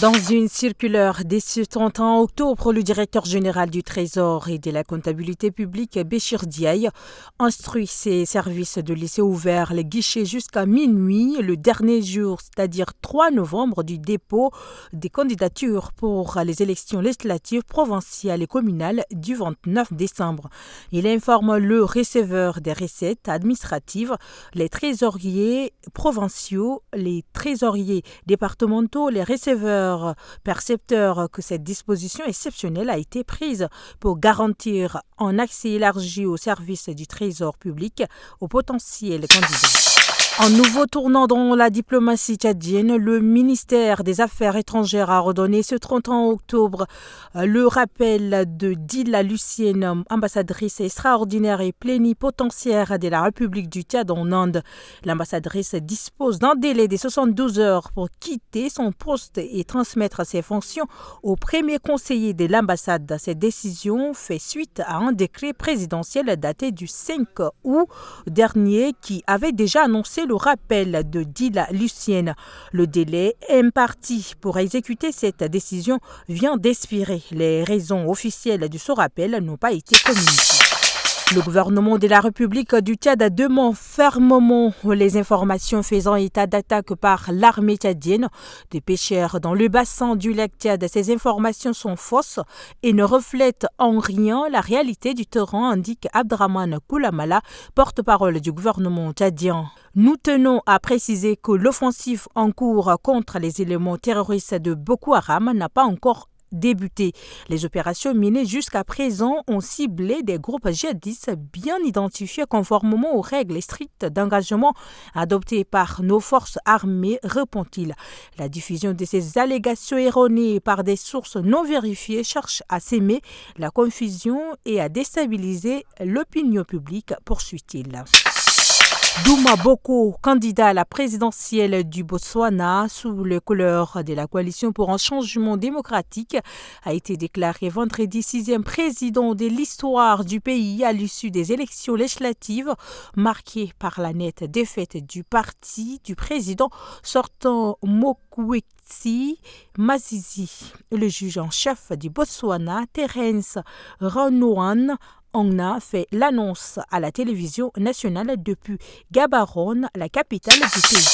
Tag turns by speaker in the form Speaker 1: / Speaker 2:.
Speaker 1: Dans une circulaire dès ce 31 octobre, le directeur général du Trésor et de la comptabilité publique, Béchir Diaye, instruit ses services de laisser ouverts les guichets jusqu'à minuit, le dernier jour, c'est-à-dire 3 novembre, du dépôt des candidatures pour les élections législatives provinciales et communales du 29 décembre. Il informe le receveur des recettes administratives, les trésoriers provinciaux, les trésoriers départementaux, les receveurs percepteurs que cette disposition exceptionnelle a été prise pour garantir un accès élargi aux services du Trésor public aux potentiels candidats. Un nouveau tournant dans la diplomatie tchadienne, le ministère des Affaires étrangères a redonné ce 31 octobre le rappel de Dila Lucienne, ambassadrice extraordinaire et plénipotentiaire de la République du Tchad en Inde. L'ambassadrice dispose d'un délai de 72 heures pour quitter son poste et transmettre ses fonctions au premier conseiller de l'ambassade. Cette décision fait suite à un décret présidentiel daté du 5 août dernier qui avait déjà annoncé le rappel de Dila Lucienne. Le délai imparti pour exécuter cette décision vient d'expirer. Les raisons officielles de ce rappel n'ont pas été communiquées. Le gouvernement de la République du Tchad demande fermement les informations faisant état d'attaques par l'armée tchadienne des pêcheurs dans le bassin du lac Tchad. Ces informations sont fausses et ne reflètent en rien la réalité du terrain, indique Abdraman Koulamala, porte-parole du gouvernement tchadien. Nous tenons à préciser que l'offensive en cours contre les éléments terroristes de Boko Haram n'a pas encore débuté. Les opérations menées jusqu'à présent ont ciblé des groupes djihadistes bien identifiés conformément aux règles strictes d'engagement adoptées par nos forces armées, répond-il. La diffusion de ces allégations erronées par des sources non vérifiées cherche à s'aimer la confusion et à déstabiliser l'opinion publique, poursuit-il. Douma Boko, candidat à la présidentielle du Botswana sous les couleurs de la coalition pour un changement démocratique, a été déclaré vendredi 6e président de l'histoire du pays à l'issue des élections législatives marquées par la nette défaite du parti du président sortant Mokwetsi Masisi. Le juge en chef du Botswana, Terence Ranouan, on a fait l'annonce à la télévision nationale depuis Gaborone, la capitale du pays.